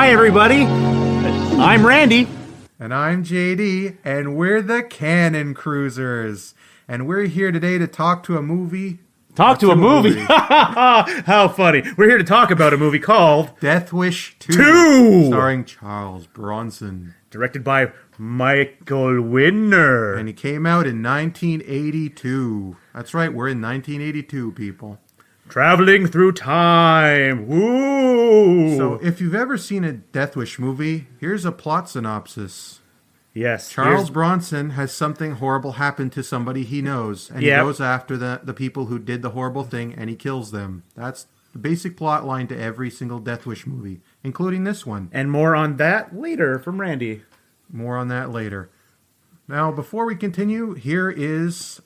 Hi, everybody. I'm Randy. And I'm JD, and we're the Cannon Cruisers. And we're here today to talk to a movie. Talk to a movie? How funny. We're here to talk about a movie called Death Wish 2. 2! Starring Charles Bronson. Directed by Michael Winner. And he came out in 1982. That's right, we're in 1982, people. Traveling through time. Woo! So, if you've ever seen a Death Wish movie, here's a plot synopsis. Yes. Charles Bronson has something horrible happen to somebody he knows, and he goes after the people who did the horrible thing, and he kills them. That's the basic plot line to every single Death Wish movie, including this one. And more on that later from Randy. More on that later. Now, before we continue, here is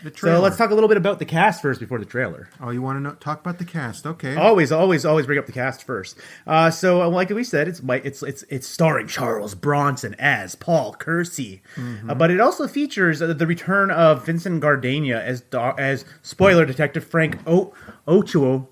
the trailer. So let's talk a little bit about the cast first before the trailer. Oh, you want to talk about the cast? Okay. Always bring up the cast first. So, like we said, it's starring Charles Bronson as Paul Kersey, but it also features the return of Vincent Gardenia as spoiler Detective Frank Ochoa.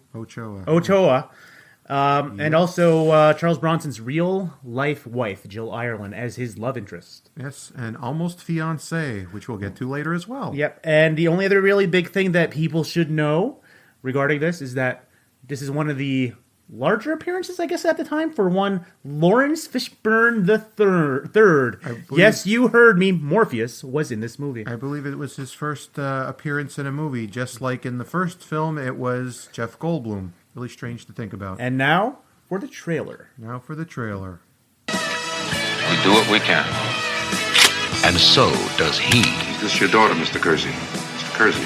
And also Charles Bronson's real-life wife, Jill Ireland, as his love interest. Yes, and almost fiancé, which we'll get to later as well. Yep, and the only other really big thing that people should know regarding this is that this is one of the larger appearances, I guess, at the time, for one Lawrence Fishburne the third. Yes, you heard me, Morpheus was in this movie. I believe it was his first appearance in a movie, just like in the first film, it was Jeff Goldblum. Really strange to think about. And now for the trailer. We do what we can. And so does he. Is this your daughter, Mr. Kersey? Mr. Kersey,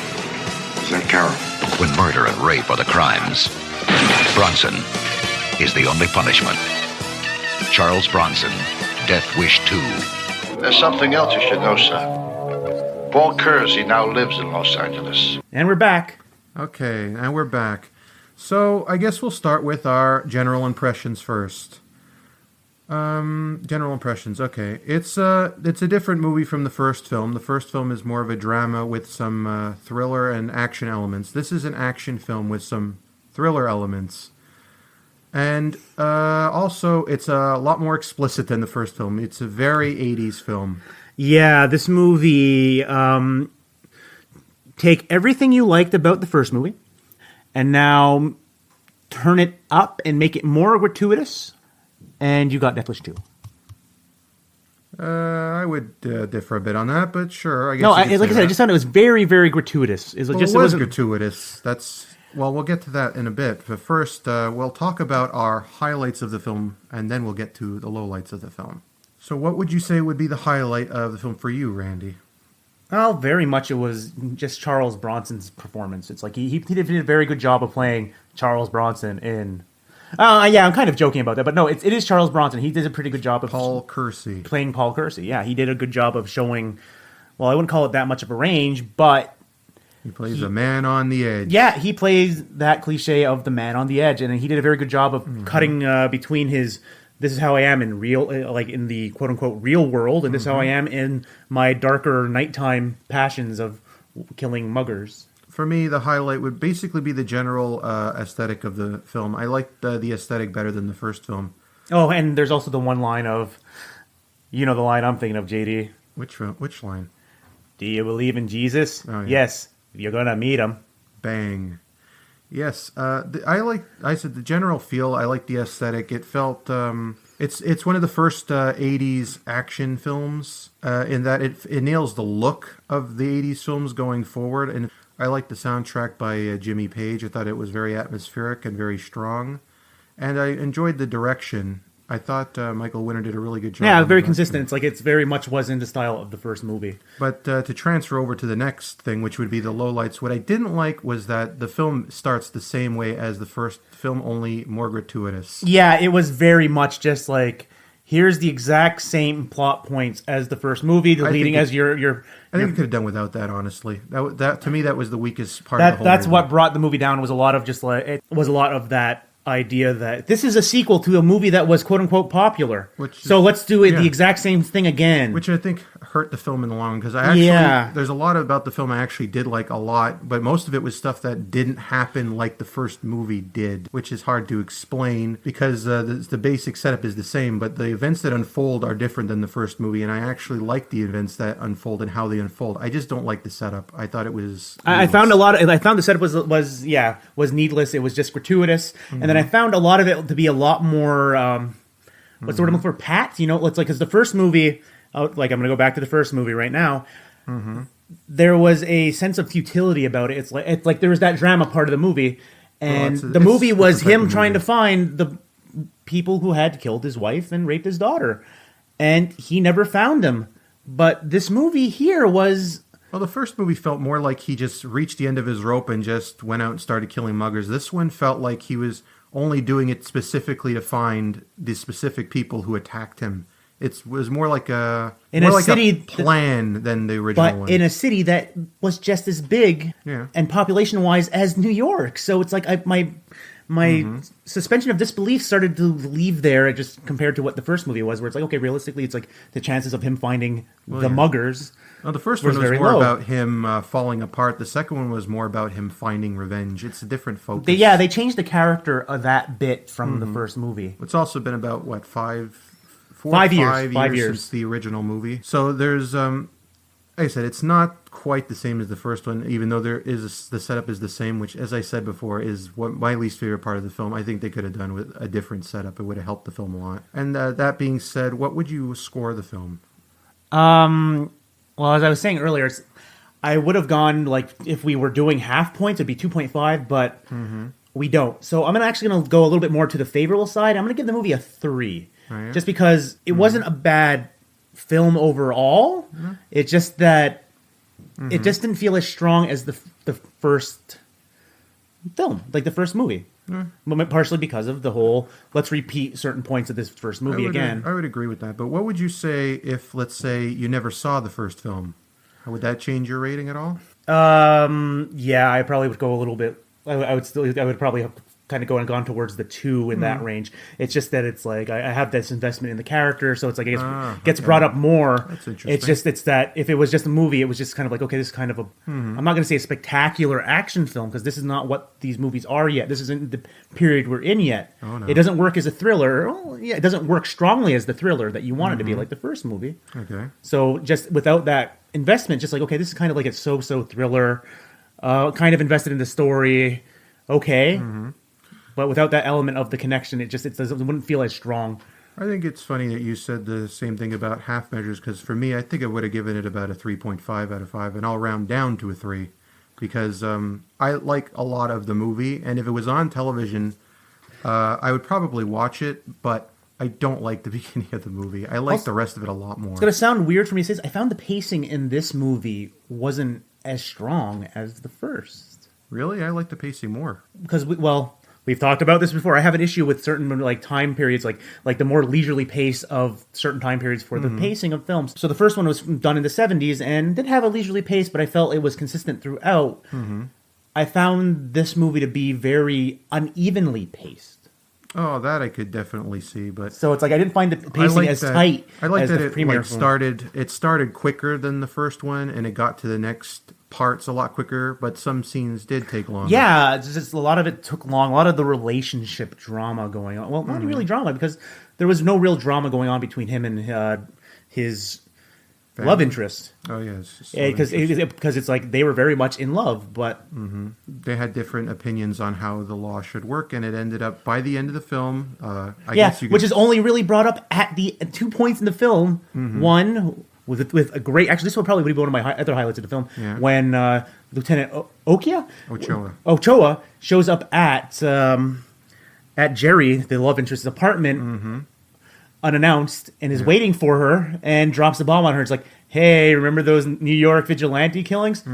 is that Carol? When murder and rape are the crimes, Bronson is the only punishment. Charles Bronson, Death Wish 2. There's something else you should know, sir. Paul Kersey now lives in Los Angeles. And we're back. Okay, and we're back. So, I guess we'll start with our general impressions first. General impressions, okay. It's a different movie from the first film. The first film is more of a drama with some thriller and action elements. This is an action film with some thriller elements. And also, it's a lot more explicit than the first film. It's a very 80s film. Yeah, this movie, take everything you liked about the first movie, and now turn it up and make it more gratuitous, and you got Death Wish 2. I would differ a bit on that, but sure. I guess. No, like I said, I just found it was very, very gratuitous. It was gratuitous. Well, we'll get to that in a bit. But first, we'll talk about our highlights of the film, and then we'll get to the lowlights of the film. So what would you say would be the highlight of the film for you, Randy? Well, very much it was just Charles Bronson's performance. It's like he did a very good job of playing Charles Bronson in... yeah, I'm kind of joking about that, but no, it is Charles Bronson. He did a pretty good job of... Paul Kersey. Playing Paul Kersey, yeah. He did a good job of showing... Well, I wouldn't call it that much of a range, but... He plays a man on the edge. Yeah, he plays that cliche of the man on the edge, and he did a very good job of cutting between his... This is how I am in real, like in the quote unquote real world, and this is how I am in my darker nighttime passions of killing muggers. For me, the highlight would basically be the general aesthetic of the film. I liked the aesthetic better than the first film. Oh, and there's also the one line of, the line I'm thinking of, JD. Which line? Do you believe in Jesus? Oh, yeah. Yes, you're gonna meet him. Bang. Yes, I said the general feel. I like the aesthetic. It felt it's one of the first 80s action films in that it nails the look of the 80s films going forward. And I like the soundtrack by Jimmy Page. I thought it was very atmospheric and very strong. And I enjoyed the direction. I thought Michael Winner did a really good job. Yeah, very consistent. It's like it's very much was in the style of the first movie. But to transfer over to the next thing, which would be the lowlights, what I didn't like was that the film starts the same way as the first film, only more gratuitous. Yeah, it was very much just like, here's the exact same plot points as the first movie, leading as your... I think it could have done without that, honestly. That to me, that was the weakest part of the whole That's movie. what brought the movie down, was a lot of just like... It was a lot of that idea that this is a sequel to a movie that was quote-unquote popular. So let's do it the exact same thing again. Which I think hurt the film in the long run, because I actually Yeah. there's a lot about the film I actually did like a lot, but most of it was stuff that didn't happen like the first movie did, which is hard to explain because the basic setup is the same, but the events that unfold are different than the first movie, and I actually like the events that unfold and how they unfold. I just don't like the setup. I thought it was I found the setup was needless. It was just gratuitous, and then I found a lot of it to be a lot more. What's the word I'm looking for? Pat. You know, it's like because the first movie, like I'm going to go back to the first movie right now. There was a sense of futility about it. It's like there was that drama part of the movie, and the movie was him trying to find the people who had killed his wife and raped his daughter, and he never found them. But this movie here was. Well, the first movie felt more like he just reached the end of his rope and just went out and started killing muggers. This one felt like he was only doing it specifically to find the specific people who attacked him. It was more like a plan than the original one. In a city that was just as big and population-wise as New York. So it's like my suspension of disbelief started to leave there just compared to what the first movie was, where it's like, okay, realistically, it's like the chances of him finding muggers. Well, the first one was more about him falling apart. The second one was more about him finding revenge. It's a different focus. They changed the character of that bit from the first movie. It's also been about, what, 5 years since the original movie. So there's, like I said, it's not quite the same as the first one, even though the setup is the same, which, as I said before, is what my least favorite part of the film. I think they could have done with a different setup. It would have helped the film a lot. And that being said, what would you score the film? Well, as I was saying earlier, I would have gone, like, if we were doing half points, it'd be 2.5, but we don't. So I'm actually going to go a little bit more to the favorable side. I'm going to give the movie a 3. Oh, yeah? Just because it wasn't a bad film overall. It's just that it just didn't feel as strong as the first film, like the first movie. Partially because of the whole, let's repeat certain points of this first movie again. I would agree with that. But what would you say if, let's say, you never saw the first film? Would that change your rating at all? Yeah, I probably would go a little bit. I would probably have kind of gone towards the 2 in that range. It's just that it's like I have this investment in the character, so it's like it gets brought up more. That's interesting. It's that if it was just a movie, it was just kind of like, okay, this is kind of a I'm not going to say a spectacular action film, because this is not what these movies are yet. This isn't the period we're in yet. Oh, no. It doesn't work as a thriller. Well, yeah, it doesn't work strongly as the thriller that you want it to be, like the first movie. Okay. So just without that investment, just like, okay, this is kind of like a so-so thriller, kind of invested in the story, okay. But without that element of the connection, it wouldn't feel as strong. I think it's funny that you said the same thing about half measures, because for me, I think I would have given it about a 3.5 out of 5, and I'll round down to a 3, because I like a lot of the movie, and if it was on television, I would probably watch it, but I don't like the beginning of the movie. I like the rest of it a lot more. It's going to sound weird for me to say this. I found the pacing in this movie wasn't as strong as the first. Really? I like the pacing more. Because, we've talked about this before. I have an issue with certain like time periods, like the more leisurely pace of certain time periods for the pacing of films. So the first one was done in the 70s and did have a leisurely pace, but I felt it was consistent throughout. I found this movie to be very unevenly paced. Oh, that I could definitely see, but so it's like I didn't find the pacing as tight. I like as that the it premiere started quicker than the first one, and it got to the next parts a lot quicker. But some scenes did take longer. Yeah, it's just a lot of it took long. A lot of the relationship drama going on. Well, not really drama, because there was no real drama going on between him and his love interest. Oh yes, because it's like they were very much in love, but they had different opinions on how the law should work, and it ended up by the end of the film. Which is only really brought up at the 2 points in the film. One with a great. Actually, this will probably be one of my other highlights of the film when Lieutenant Ochoa shows up at Jerry, the love interest's apartment. Unannounced, and is waiting for her and drops a bomb on her. It's like, hey, remember those New York vigilante killings?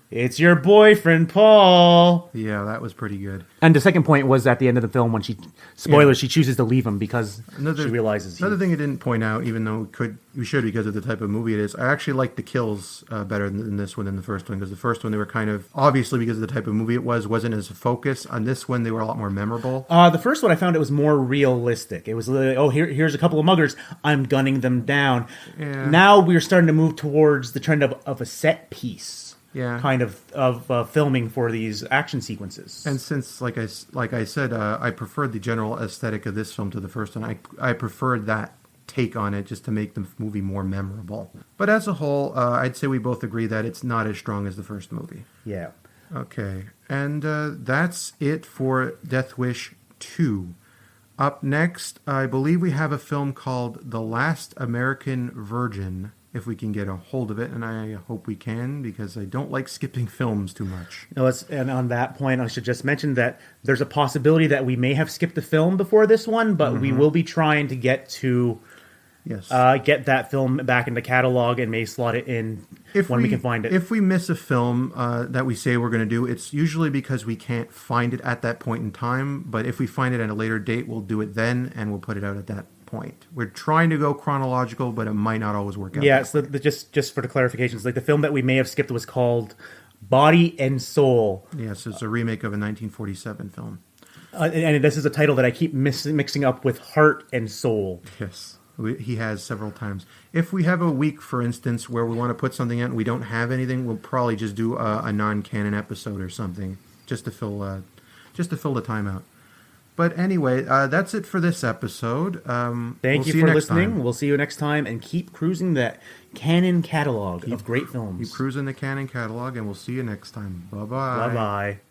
It's your boyfriend, Paul. Yeah, that was pretty good. And the second point was at the end of the film when she chooses to leave him because she realizes. Another thing I didn't point out, even though we should because of the type of movie it is, I actually like the kills better in this one than the first one, because the first one they were kind of, obviously because of the type of movie it wasn't as a focus. On this one they were a lot more memorable. The first one I found it was more realistic. It was like, here's a couple of muggers, I'm gunning them down. Yeah. Now we're starting to move move towards the trend of a set piece kind of filming for these action sequences. And since, like I said, I preferred the general aesthetic of this film to the first one. I preferred that take on it just to make the movie more memorable. But as a whole, I'd say we both agree that it's not as strong as the first movie. Yeah. Okay, and that's it for Death Wish 2. Up next, I believe we have a film called The Last American Virgin, if we can get a hold of it, and I hope we can, because I don't like skipping films too much. And on that point, I should just mention that there's a possibility that we may have skipped the film before this one, but we will be trying to get to get that film back in the catalog and may slot it in when we can find it. If we miss a film that we say we're going to do, it's usually because we can't find it at that point in time. But if we find it at a later date, we'll do it then, and we'll put it out at that point. We're trying to go chronological, but it might not always work out. Yeah, so just for the clarifications, like the film that we may have skipped was called Body and Soul. Yes, it's a remake of a 1947 film. And this is a title that I keep mixing up with Heart and Soul. Yes. He has several times. If we have a week, for instance, where we want to put something out and we don't have anything, we'll probably just do a non-canon episode or something, just to fill the time out. But anyway, that's it for this episode. Thank you for listening. We'll see you next time, and keep cruising that canon catalog of great films. Keep cruising the canon catalog, and we'll see you next time. Bye-bye. Bye-bye.